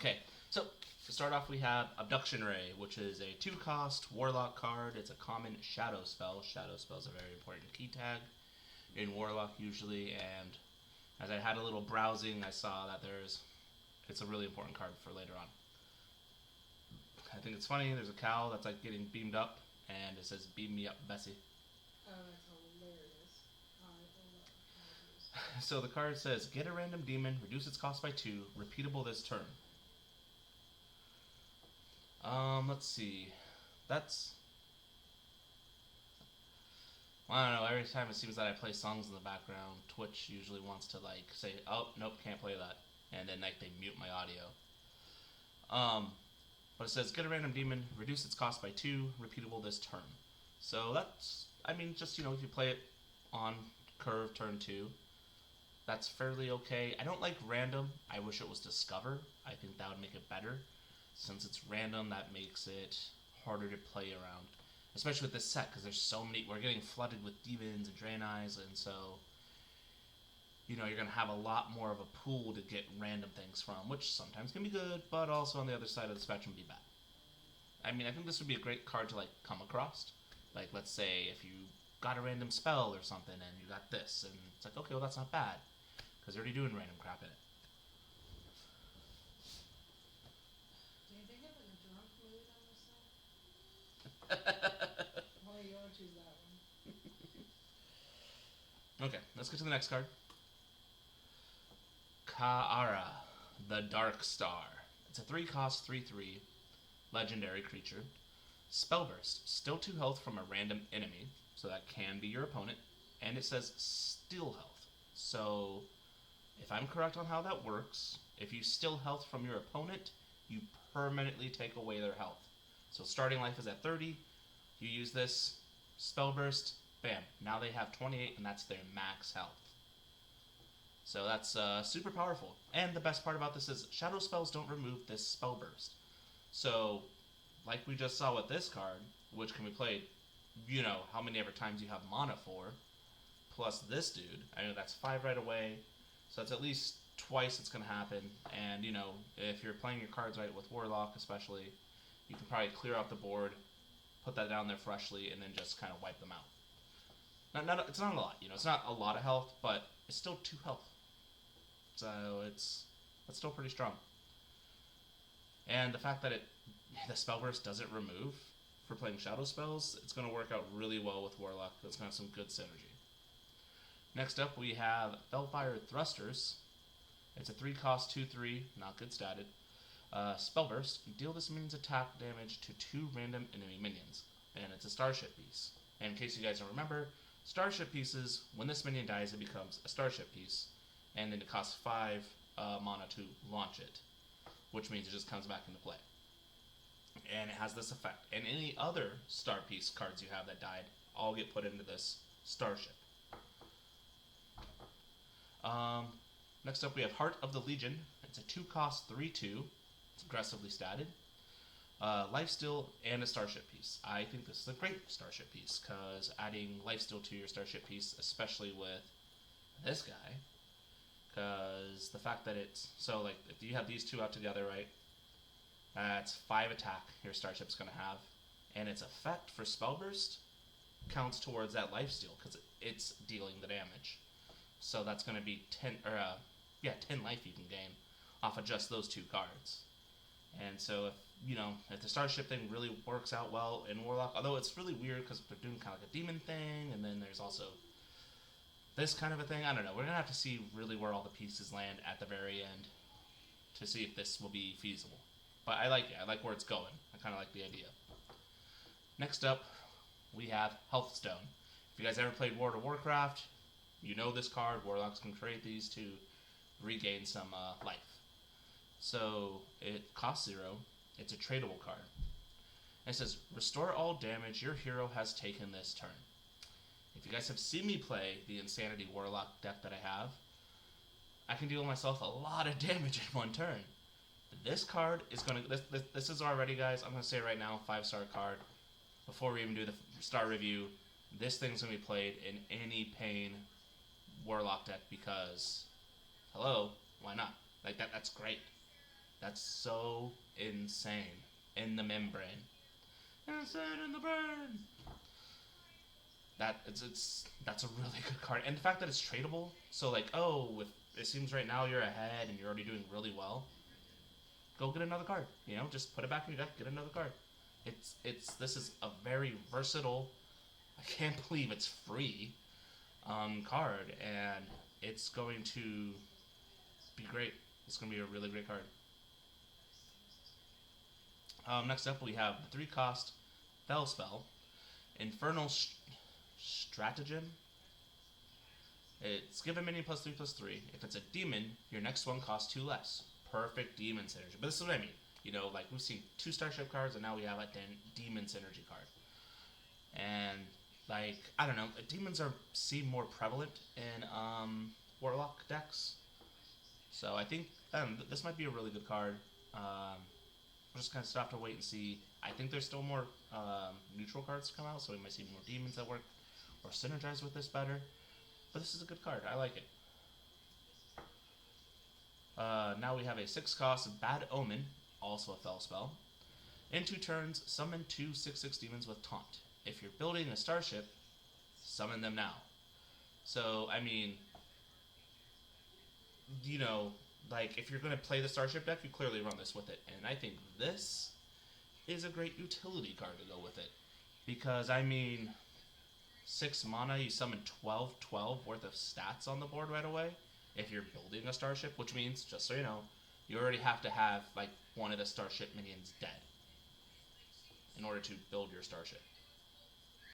Okay, so to start off we have Abduction Ray, which is a 2-cost Warlock card. It's a common Shadow spell. Shadow spells are a very important key tag in Warlock usually, and as I had a little browsing, I saw that it's a really important card for later on. I think it's funny, there's a cow that's like getting beamed up, and it says, "Beam me up, Bessie." Oh, that's hilarious. Alright, hold up. So the card says, get a random demon, reduce its cost by 2, repeatable this turn. Let's see. That's... Well, I don't know, every time it seems that I play songs in the background, Twitch usually wants to like say, oh, nope, can't play that. And then like they mute my audio. But it says, get a random demon, reduce its cost by 2, repeatable this turn. So that's, I mean, just, if you play it on curve turn 2, that's fairly okay. I don't like random. I wish it was discover. I think that would make it better. Since it's random, that makes it harder to play around. Especially with this set, because there's so many, we're getting flooded with demons and Draeneyes, and so, you're going to have a lot more of a pool to get random things from, which sometimes can be good, but also on the other side of the spectrum be bad. I mean, I think this would be a great card to, like, come across. Like, let's say if you got a random spell or something, and you got this, and it's like, okay, well, that's not bad, because you're already doing random crap in it. Did they have like a drunk mood on this side? Well, you ought to choose that one. Okay, let's get to the next card. Ka'ara, the Dark Star. It's a 3-cost, 3/3 legendary creature. Spellburst, still 2 health from a random enemy, so that can be your opponent, and it says still health. So, if I'm correct on how that works, if you still health from your opponent, you permanently take away their health. So starting life is at 30, you use this, Spellburst, bam, now they have 28, and that's their max health. So that's super powerful. And the best part about this is shadow spells don't remove this spell burst. So, like we just saw with this card, which can be played, how many ever times you have mana for, plus this dude, I know that's 5 right away, so that's at least twice it's going to happen. And, if you're playing your cards right with Warlock especially, you can probably clear out the board, put that down there freshly, and then just kind of wipe them out. It's not a lot, it's not a lot of health, but it's still 2 health. So that's still pretty strong. And the fact that the spell burst doesn't remove for playing shadow spells, it's going to work out really well with Warlock. That's going to have some good synergy. Next up we have Fellfire Thrusters. It's a 3-cost, 2/3, not good statted. Spellburst, deal this minion's attack damage to 2 random enemy minions. And it's a starship piece. And in case you guys don't remember, starship pieces, when this minion dies, it becomes a starship piece. And then it costs 5 mana to launch it, which means it just comes back into play. And it has this effect. And any other star piece cards you have that died all get put into this starship. Next up we have Heart of the Legion. It's a 2-cost, 3/2. It's aggressively statted. Lifesteal and a starship piece. I think this is a great starship piece, because adding lifesteal to your starship piece, especially with this guy, because the fact that it's, so like if you have these two out together, right, that's 5 attack your starship's going to have, and its effect for Spellburst counts towards that lifesteal, because it's dealing the damage. So that's going to be 10 life you can gain off of just those 2 cards. And so if the starship thing really works out well in Warlock, although it's really weird because they're doing kind of like a demon thing, and then there's also this kind of a thing. I don't know. We're going to have to see really where all the pieces land at the very end to see if this will be feasible. But I like it. I like where it's going. I kind of like the idea. Next up, we have Healthstone. If you guys ever played World of Warcraft, you know this card. Warlocks can create these to regain some life. So it costs 0. It's a tradable card. And it says, restore all damage your hero has taken this turn. If you guys have seen me play the Insanity Warlock deck that I have, I can deal myself a lot of damage in one turn. This card is going to... This is already, guys, I'm going to say right now, 5-star card. Before we even do the star review, this thing's going to be played in any pain Warlock deck because, hello, why not? Like, that's great. That's so insane. In the membrane. Insane in the brain. That's a really good card, and the fact that it's tradable. So like, oh, if it seems right now you're ahead and you're already doing really well, go get another card. You know, just put it back in your deck, get another card. This is a very versatile. I can't believe it's free card, and it's going to be great. It's going to be a really great card. Next up, we have the 3-cost Fel spell, Infernal Stratagem. It's give a minion +3/+3. If it's a demon, your next one costs 2 less. Perfect demon synergy. But this is what I mean. You know, like we've seen 2 starship cards, and now we have a demon synergy card. And like, I don't know, demons seem more prevalent in Warlock decks. So I think this might be a really good card. We're just gonna have to wait and see. I think there's still more neutral cards to come out, so we might see more demons that work or synergize with this better. But this is a good card. I like it. Now we have a 6-cost Bad Omen, also a Fel spell. In 2 turns, summon 2 6/6 demons with Taunt. If you're building a starship, summon them now. So, I mean, you know, like, if you're going to play the starship deck, you clearly run this with it. And I think this is a great utility card to go with it. Because, I mean, 6 mana, you summon 12 worth of stats on the board right away. If you're building a starship, which means, just so you know, you already have to have, like, one of the starship minions dead in order to build your starship.